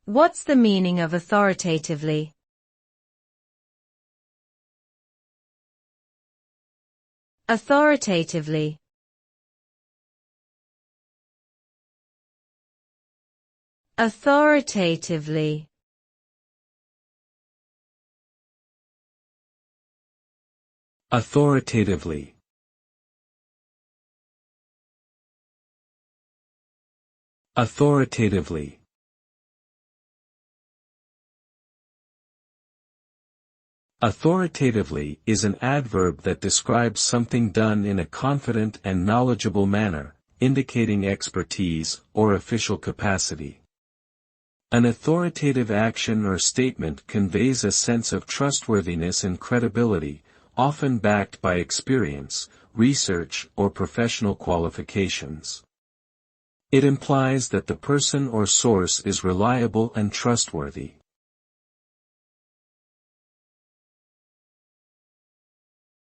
What's the meaning of authoritatively? Authoritatively. Authoritatively. Authoritatively. Authoritatively. Authoritatively is an adverb that describes something done in a confident and knowledgeable manner, indicating expertise or official capacity. An authoritative action or statement conveys a sense of trustworthiness and credibility, often backed by experience, research, or professional qualifications. It implies that the person or source is reliable and trustworthy.